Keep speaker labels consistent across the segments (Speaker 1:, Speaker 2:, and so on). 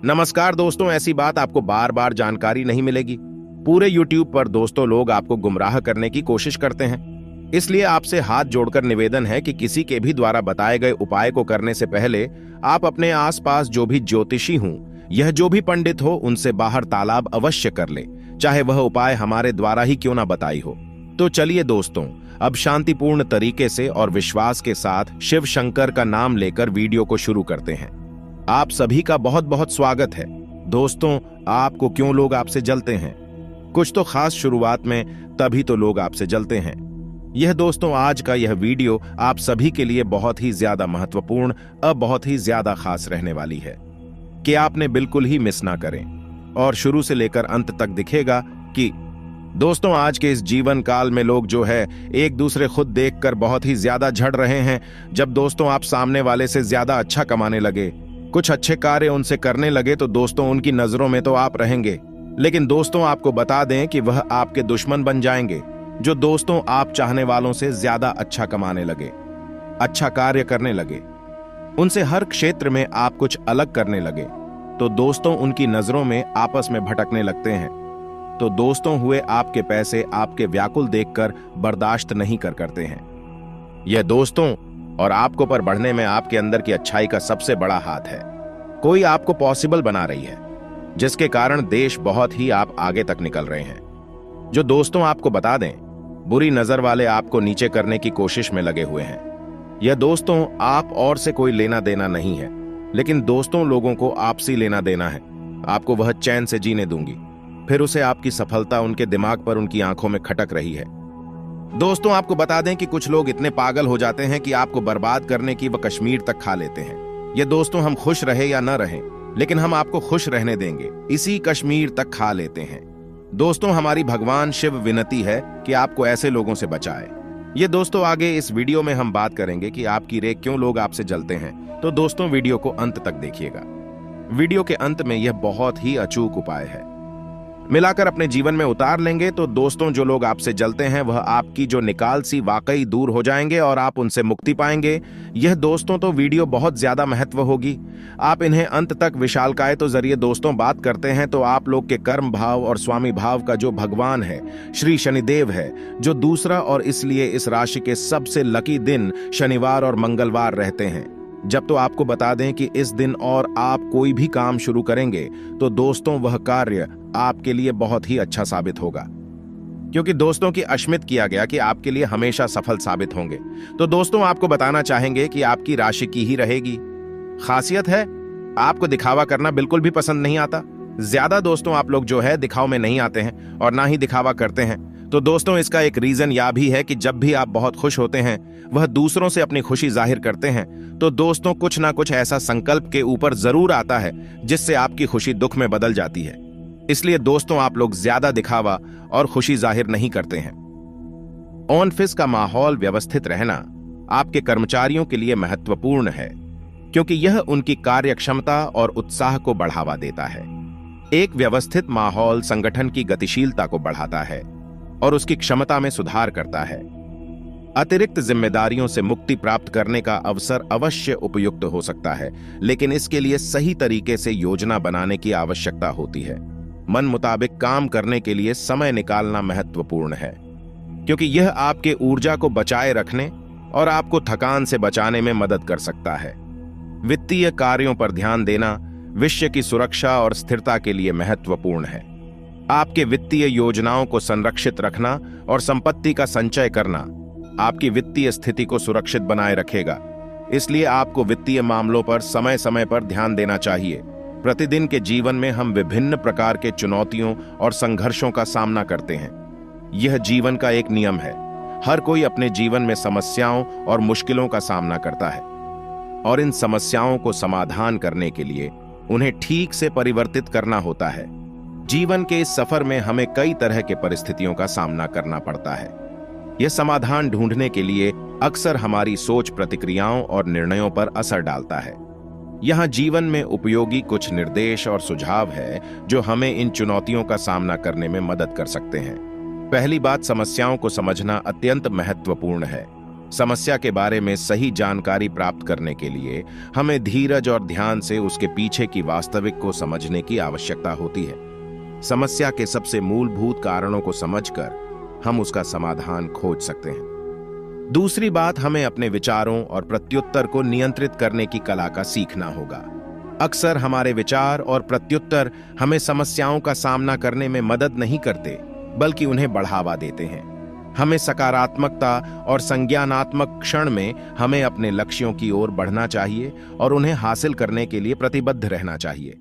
Speaker 1: नमस्कार दोस्तों, ऐसी बात आपको बार बार जानकारी नहीं मिलेगी। पूरे YouTube पर दोस्तों लोग आपको गुमराह करने की कोशिश करते हैं। इसलिए आपसे हाथ जोड़कर निवेदन है कि किसी के भी द्वारा बताए गए उपाय को करने से पहले आप अपने आसपास जो भी ज्योतिषी हों, यह जो भी पंडित हो, उनसे बाहर तालाब अवश्य कर ले, चाहे वह उपाय हमारे द्वारा ही क्यों ना बताई हो। तो चलिए दोस्तों, अब शांतिपूर्ण तरीके से और विश्वास के साथ शिव शंकर का नाम लेकर वीडियो को शुरू करते हैं। आप सभी का बहुत बहुत स्वागत है। दोस्तों, आपको क्यों लोग आपसे जलते हैं? कुछ तो खास शुरुआत में, तभी तो लोग आपसे जलते हैं। यह दोस्तों, आज का यह वीडियो आप सभी के लिए बहुत ही ज्यादा महत्वपूर्ण, अब बहुत ही ज्यादा खास रहने वाली है कि आपने बिल्कुल ही मिस ना करें और शुरू से लेकर अंत तक दिखेगा कि दोस्तों, आज के इस जीवन काल में लोग जो है एक दूसरे खुद देखकर बहुत ही ज्यादा झड़ रहे हैं। जब दोस्तों आप सामने वाले से ज्यादा अच्छा कमाने लगे, कुछ अच्छे कार्य उनसे करने लगे, तो दोस्तों उनकी नजरों में तो आप रहेंगे, लेकिन दोस्तों आपको बता दें कि वह आपके दुश्मन बन जाएंगे। जो दोस्तों आप चाहने वालों से ज्यादा अच्छा कमाने लगे, अच्छा कार्य करने लगे, उनसे हर क्षेत्र में आप कुछ अलग करने लगे, तो दोस्तों उनकी नजरों में आपस में भटकने लगते हैं। तो दोस्तों हुए आपके पैसे आपके व्याकुल देखकर बर्दाश्त नहीं करते हैं। यह दोस्तों और आपको पर बढ़ने में आपके अंदर की अच्छाई का सबसे बड़ा हाथ है। कोई आपको पॉसिबल बना रही है, जिसके कारण देश बहुत ही आप आगे तक निकल रहे हैं। जो दोस्तों आपको बता दें, बुरी नजर वाले आपको नीचे करने की कोशिश में लगे हुए हैं। यह दोस्तों आप और से कोई लेना देना नहीं है, लेकिन दोस्तों लोगों को आपसी लेना देना है। आपको वह चैन से जीने दूंगी, फिर उसे आपकी सफलता उनके दिमाग पर, उनकी आंखों में खटक रही है। दोस्तों आपको बता दें कि कुछ लोग इतने पागल हो जाते हैं कि आपको बर्बाद करने की वह कश्मीर तक खा लेते हैं। ये दोस्तों, हम खुश रहे या न रहें, लेकिन हम आपको खुश रहने देंगे, इसी कश्मीर तक खा लेते हैं। दोस्तों, हमारी भगवान शिव विनती है कि आपको ऐसे लोगों से बचाए। ये दोस्तों, आगे इस वीडियो में हम बात करेंगे कि आपकी रे क्यों लोग आपसे जलते हैं। तो दोस्तों वीडियो को अंत तक देखिएगा। वीडियो के अंत में यह बहुत ही अचूक उपाय है, मिलाकर अपने जीवन में उतार लेंगे तो दोस्तों जो लोग आपसे जलते हैं वह आपकी जो निकाल सी वाकई दूर हो जाएंगे और आप उनसे मुक्ति पाएंगे। यह दोस्तों तो वीडियो बहुत ज्यादा महत्व होगी। आप इन्हें अंत तक विशालकाय तो जरिए दोस्तों बात करते हैं तो आप लोग के कर्म भाव और स्वामी भाव का जो भगवान है, श्री शनिदेव है, जो दूसरा, और इसलिए इस राशि के सबसे लकी दिन शनिवार और मंगलवार रहते हैं। जब तो आपको बता दें कि इस दिन और आप कोई भी काम शुरू करेंगे तो दोस्तों वह कार्य आपके लिए बहुत ही अच्छा साबित होगा, क्योंकि दोस्तों की अश्मित किया गया कि आपके लिए हमेशा सफल साबित होंगे। तो दोस्तों आपको बताना चाहेंगे कि आपकी राशि की ही रहेगी। खासियत है, आपको दिखावा करना बिल्कुल भी पसंद नहीं आता। ज्यादा दोस्तों आप लोग जो है दिखाव में नहीं आते हैं और ना ही दिखावा करते हैं। तो दोस्तों इसका एक रीजन यह भी है कि जब भी आप बहुत खुश होते हैं, वह दूसरों से अपनी खुशी जाहिर करते हैं, तो दोस्तों कुछ ना कुछ ऐसा संकल्प के ऊपर जरूर आता है जिससे आपकी खुशी दुख में बदल जाती है। इसलिए दोस्तों आप लोग ज्यादा दिखावा और खुशी जाहिर नहीं करते हैं। ऑफिस का माहौल व्यवस्थित रहना आपके कर्मचारियों के लिए महत्वपूर्ण है, क्योंकि यह उनकी कार्यक्षमता और उत्साह को बढ़ावा देता है। एक व्यवस्थित माहौल संगठन की गतिशीलता को बढ़ाता है और उसकी क्षमता में सुधार करता है। अतिरिक्त जिम्मेदारियों से मुक्ति प्राप्त करने का अवसर अवश्य उपयुक्त हो सकता है, लेकिन इसके लिए सही तरीके से योजना बनाने की आवश्यकता होती है। मन मुताबिक काम करने के लिए समय निकालना महत्वपूर्ण है, क्योंकि यह आपके ऊर्जा को बचाए रखने और आपको थकान से बचाने में मदद कर सकता है। वित्तीय कार्यों पर ध्यान देना विश्व की सुरक्षा और स्थिरता के लिए महत्वपूर्ण है। आपके वित्तीय योजनाओं को संरक्षित रखना और संपत्ति का संचय करना आपकी वित्तीय स्थिति को सुरक्षित बनाए रखेगा। इसलिए आपको वित्तीय मामलों पर समय समय पर ध्यान देना चाहिए। प्रतिदिन के जीवन में हम विभिन्न प्रकार के चुनौतियों और संघर्षों का सामना करते हैं। यह जीवन का एक नियम है। हर कोई अपने जीवन में समस्याओं और मुश्किलों का सामना करता है, और इन समस्याओं को समाधान करने के लिए उन्हें ठीक से परिवर्तित करना होता है। जीवन के इस सफर में हमें कई तरह के परिस्थितियों का सामना करना पड़ता है। यह समाधान ढूंढने के लिए अक्सर हमारी सोच, प्रतिक्रियाओं और निर्णयों पर असर डालता है। यहाँ जीवन में उपयोगी कुछ निर्देश और सुझाव है जो हमें इन चुनौतियों का सामना करने में मदद कर सकते हैं। पहली बात, समस्याओं को समझना अत्यंत महत्वपूर्ण है। समस्या के बारे में सही जानकारी प्राप्त करने के लिए हमें धीरज और ध्यान से उसके पीछे की वास्तविक को समझने की आवश्यकता होती है। समस्या के सबसे मूलभूत कारणों को समझकर हम उसका समाधान खोज सकते हैं। दूसरी बात, हमें अपने विचारों और प्रत्युत्तर को नियंत्रित करने की कला का सीखना होगा। अक्सर हमारे विचार और प्रत्युत्तर हमें समस्याओं का सामना करने में मदद नहीं करते, बल्कि उन्हें बढ़ावा देते हैं। हमें सकारात्मकता और संज्ञानात्मक क्षण में हमें अपने लक्ष्यों की ओर बढ़ना चाहिए और उन्हें हासिल करने के लिए प्रतिबद्ध रहना चाहिए।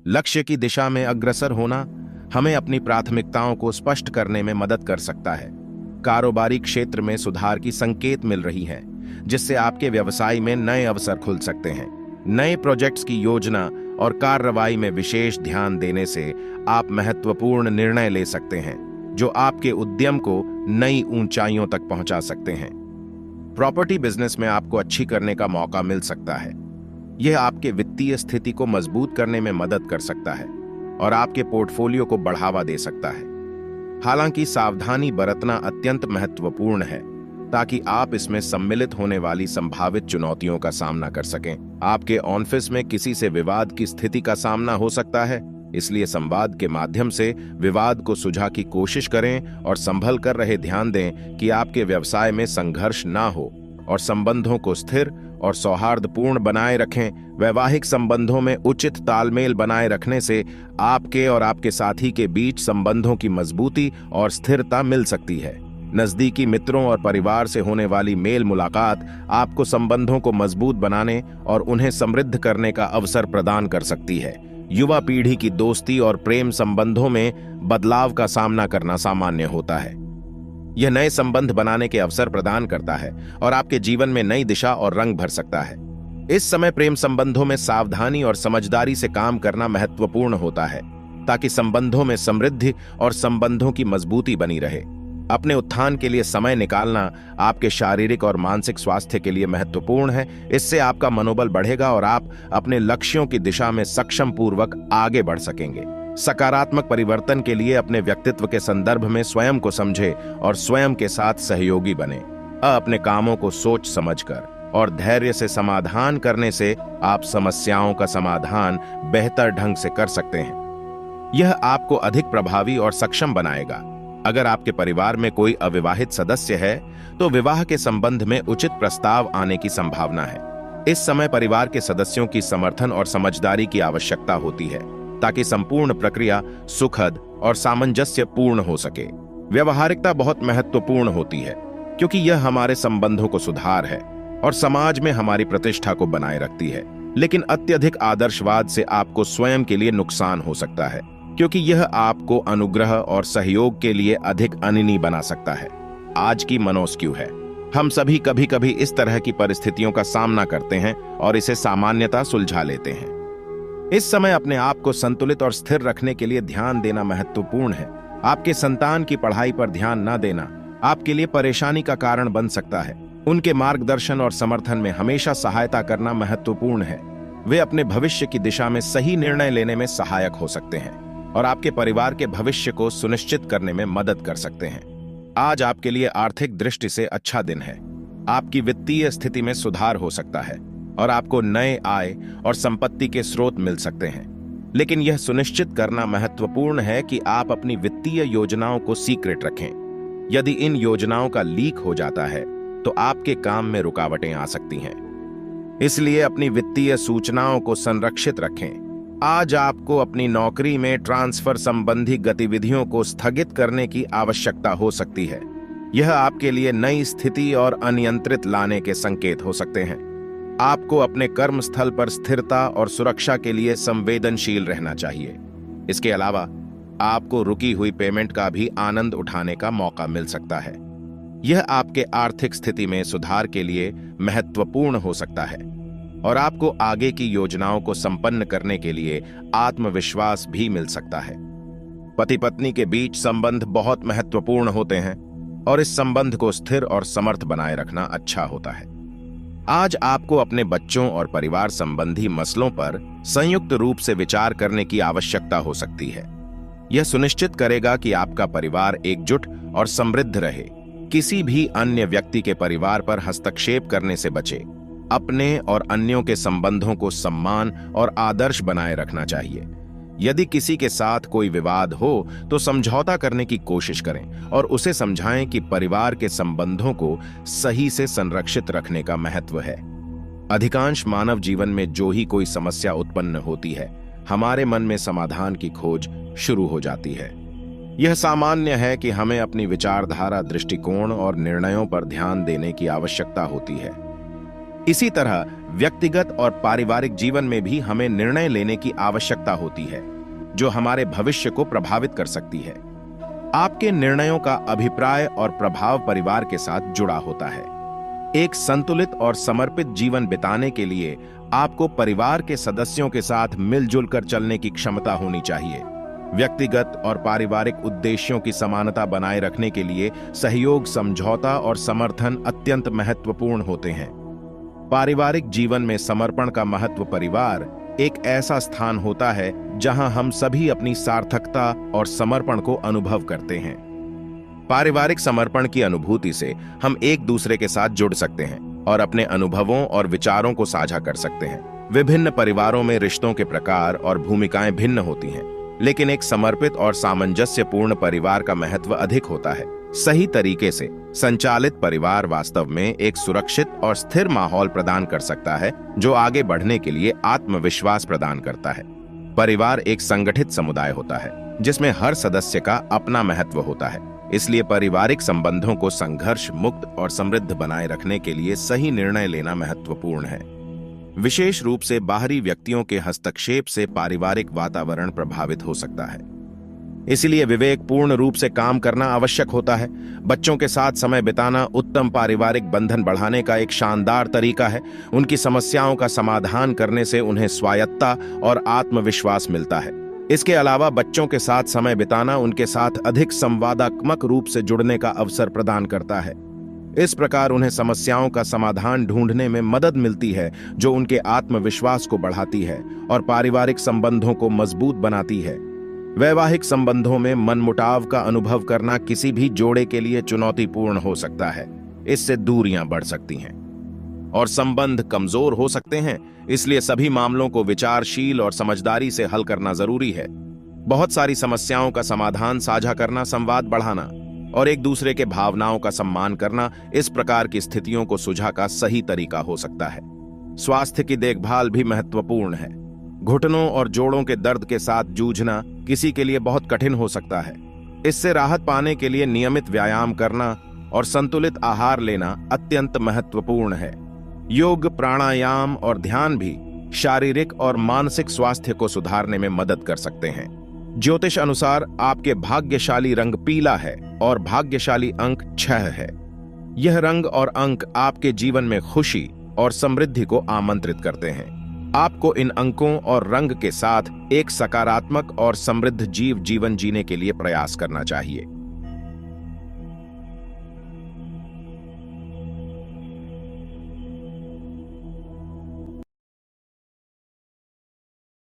Speaker 1: लक्ष्य की दिशा में अग्रसर होना हमें अपनी प्राथमिकताओं को स्पष्ट करने में मदद कर सकता है। कारोबारी क्षेत्र में सुधार की संकेत मिल रही हैं, जिससे आपके व्यवसाय में नए अवसर खुल सकते हैं। नए प्रोजेक्ट्स की योजना और कार्रवाई में विशेष ध्यान देने से आप महत्वपूर्ण निर्णय ले सकते हैं, जो आपके उद्यम को नई ऊंचाइयों तक पहुंचा सकते हैं। प्रॉपर्टी बिजनेस में आपको अच्छी करने का मौका मिल सकता है। यह आपके वित्तीय स्थिति को मजबूत करने में मदद कर सकता है और आपके पोर्टफोलियो को बढ़ावा दे सकता है। हालांकि सावधानी बरतना अत्यंत महत्वपूर्ण है, ताकि आप इसमें सम्मिलित होने वाली संभावित चुनौतियों का सामना कर सकें। आपके ऑफिस में किसी से विवाद की स्थिति का सामना हो सकता है, इसलिए संवाद के माध्यम से विवाद को सुलझा की कोशिश करें और संभल कर रहे ध्यान दें कि आपके व्यवसाय में संघर्ष ना हो और संबंधों को स्थिर और सौहार्दपूर्ण बनाए रखें। वैवाहिक संबंधों में उचित तालमेल बनाए रखने से आपके और आपके साथी के बीच संबंधों की मजबूती और स्थिरता मिल सकती है। नजदीकी मित्रों और परिवार से होने वाली मेल मुलाकात आपको संबंधों को मजबूत बनाने और उन्हें समृद्ध करने का अवसर प्रदान कर सकती है। युवा पीढ़ी की दोस्ती और प्रेम संबंधों में बदलाव का सामना करना सामान्य होता है। यह नए संबंध बनाने के अवसर प्रदान करता है और आपके जीवन में नई दिशा और रंग भर सकता है। इस समय प्रेम संबंधों में सावधानी और समझदारी से काम करना महत्वपूर्ण होता है, ताकि संबंधों में समृद्धि और संबंधों की मजबूती बनी रहे। अपने उत्थान के लिए समय निकालना आपके शारीरिक और मानसिक स्वास्थ्य के लिए महत्वपूर्ण है। इससे आपका मनोबल बढ़ेगा और आप अपने लक्ष्यों की दिशा में सक्षम पूर्वक आगे बढ़ सकेंगे। सकारात्मक परिवर्तन के लिए अपने व्यक्तित्व के संदर्भ में स्वयं को समझें और स्वयं के साथ सहयोगी बने। अपने कामों को सोच समझकर और धैर्य से समाधान करने से आप समस्याओं का समाधान बेहतर ढंग से कर सकते हैं। यह आपको अधिक प्रभावी और सक्षम बनाएगा। अगर आपके परिवार में कोई अविवाहित सदस्य है, तो विवाह के संबंध में उचित प्रस्ताव आने की संभावना है। इस समय परिवार के सदस्यों की समर्थन और समझदारी की आवश्यकता होती है, ताकि संपूर्ण प्रक्रिया सुखद और सामंजस्यपूर्ण हो सके। व्यवहारिकता बहुत महत्वपूर्ण होती है, क्योंकि यह हमारे संबंधों को सुधार है और समाज में हमारी प्रतिष्ठा को बनाए रखती है। लेकिन अत्यधिक आदर्शवाद से आपको स्वयं के लिए नुकसान हो सकता है, क्योंकि यह आपको अनुग्रह और सहयोग के लिए अधिक अनिनी बना सकता है। आज की मनोस्क्यू है। हम सभी कभी कभी इस तरह की परिस्थितियों का सामना करते हैं और इसे सामान्यतः सुलझा लेते हैं। इस समय अपने आप को संतुलित और स्थिर रखने के लिए ध्यान देना महत्वपूर्ण है। आपके संतान की पढ़ाई पर ध्यान न देना आपके लिए परेशानी का कारण बन सकता है। उनके मार्गदर्शन और समर्थन में हमेशा सहायता करना महत्वपूर्ण है। वे अपने भविष्य की दिशा में सही निर्णय लेने में सहायक हो सकते हैं और आपके परिवार के भविष्य को सुनिश्चित करने में मदद कर सकते हैं। आज आपके लिए आर्थिक दृष्टि से अच्छा दिन है। आपकी वित्तीय स्थिति में सुधार हो सकता है और आपको नए आय और संपत्ति के स्रोत मिल सकते हैं। लेकिन यह सुनिश्चित करना महत्वपूर्ण है कि आप अपनी वित्तीय योजनाओं को सीक्रेट रखें। यदि इन योजनाओं का लीक हो जाता है, तो आपके काम में रुकावटें आ सकती हैं। इसलिए अपनी वित्तीय सूचनाओं को संरक्षित रखें। आज आपको अपनी नौकरी में ट्रांसफर संबंधी गतिविधियों को स्थगित करने की आवश्यकता हो सकती है। यह आपके लिए नई स्थिति और अनियंत्रित लाने के संकेत हो सकते हैं। आपको अपने कर्म स्थल पर स्थिरता और सुरक्षा के लिए संवेदनशील रहना चाहिए। इसके अलावा आपको रुकी हुई पेमेंट का भी आनंद उठाने का मौका मिल सकता है। यह आपके आर्थिक स्थिति में सुधार के लिए महत्वपूर्ण हो सकता है और आपको आगे की योजनाओं को संपन्न करने के लिए आत्मविश्वास भी मिल सकता है। पति पत्नी के बीच संबंध बहुत महत्वपूर्ण होते हैं और इस संबंध को स्थिर और समर्थ बनाए रखना अच्छा होता है। आज आपको अपने बच्चों और परिवार संबंधी मसलों पर संयुक्त रूप से विचार करने की आवश्यकता हो सकती है। यह सुनिश्चित करेगा कि आपका परिवार एकजुट और समृद्ध रहे। किसी भी अन्य व्यक्ति के परिवार पर हस्तक्षेप करने से बचे। अपने और अन्यों के संबंधों को सम्मान और आदर्श बनाए रखना चाहिए। यदि किसी के साथ कोई विवाद हो तो समझौता करने की कोशिश करें और उसे समझाएं कि परिवार के संबंधों को सही से संरक्षित रखने का महत्व है। अधिकांश मानव जीवन में जो ही कोई समस्या उत्पन्न होती है, हमारे मन में समाधान की खोज शुरू हो जाती है। यह सामान्य है कि हमें अपनी विचारधारा, दृष्टिकोण और निर्णयों पर ध्यान देने की आवश्यकता होती है। इसी तरह व्यक्तिगत और पारिवारिक जीवन में भी हमें निर्णय लेने की आवश्यकता होती है, जो हमारे भविष्य को प्रभावित कर सकती है। आपके निर्णयों का अभिप्राय और प्रभाव परिवार के साथ जुड़ा होता है। एक संतुलित और समर्पित जीवन बिताने के लिए आपको परिवार के सदस्यों के साथ मिलजुल कर चलने की क्षमता होनी चाहिए। व्यक्तिगत और पारिवारिक उद्देश्यों की समानता बनाए रखने के लिए सहयोग, समझौता और समर्थन अत्यंत महत्वपूर्ण होते हैं। पारिवारिक जीवन में समर्पण का महत्व। परिवार एक ऐसा स्थान होता है जहां हम सभी अपनी सार्थकता और समर्पण को अनुभव करते हैं। पारिवारिक समर्पण की अनुभूति से हम एक दूसरे के साथ जुड़ सकते हैं और अपने अनुभवों और विचारों को साझा कर सकते हैं। विभिन्न परिवारों में रिश्तों के प्रकार और भूमिकाएं भिन्न होती हैं, लेकिन एक समर्पित और सामंजस्यपूर्ण परिवार का महत्व अधिक होता है। सही तरीके से संचालित परिवार वास्तव में एक सुरक्षित और स्थिर माहौल प्रदान कर सकता है, जो आगे बढ़ने के लिए आत्मविश्वास प्रदान करता है। परिवार एक संगठित समुदाय होता है, जिसमें हर सदस्य का अपना महत्व होता है। इसलिए पारिवारिक संबंधों को संघर्ष मुक्त और समृद्ध बनाए रखने के लिए सही निर्णय लेना महत्वपूर्ण है। विशेष रूप से बाहरी व्यक्तियों के हस्तक्षेप से पारिवारिक वातावरण प्रभावित हो सकता है। इसलिए विवेकपूर्ण रूप से काम करना आवश्यक होता है। बच्चों के साथ समय बिताना उत्तम पारिवारिक बंधन बढ़ाने का एक शानदार तरीका है। उनकी समस्याओं का समाधान करने से उन्हें स्वायत्तता और आत्मविश्वास मिलता है। इसके अलावा बच्चों के साथ समय बिताना उनके साथ अधिक संवादात्मक रूप से जुड़ने का अवसर प्रदान करता है। इस प्रकार उन्हें समस्याओं का समाधान ढूंढने में मदद मिलती है, जो उनके आत्मविश्वास को बढ़ाती है और पारिवारिक संबंधों को मजबूत बनाती है। वैवाहिक संबंधों में मनमुटाव का अनुभव करना किसी भी जोड़े के लिए चुनौतीपूर्ण हो सकता है। इससे दूरियां बढ़ सकती हैं और संबंध कमजोर हो सकते हैं। इसलिए सभी मामलों को विचारशील और समझदारी से हल करना जरूरी है। बहुत सारी समस्याओं का समाधान साझा करना, संवाद बढ़ाना और एक दूसरे के भावनाओं का सम्मान करना इस प्रकार की स्थितियों को सुलझा का सही तरीका हो सकता है। स्वास्थ्य की देखभाल भी महत्वपूर्ण है। घुटनों और जोड़ों के दर्द के साथ जूझना किसी के लिए बहुत कठिन हो सकता है। इससे राहत पाने के लिए नियमित व्यायाम करना और संतुलित आहार लेना अत्यंत महत्वपूर्ण है। योग, प्राणायाम और ध्यान भी शारीरिक और मानसिक स्वास्थ्य को सुधारने में मदद कर सकते हैं। ज्योतिष अनुसार आपके भाग्यशाली रंग पीला है और भाग्यशाली अंक 6 है। यह रंग और अंक आपके जीवन में खुशी और समृद्धि को आमंत्रित करते हैं। आपको इन अंकों और रंग के साथ एक सकारात्मक और समृद्ध जीवन जीने के लिए प्रयास करना चाहिए।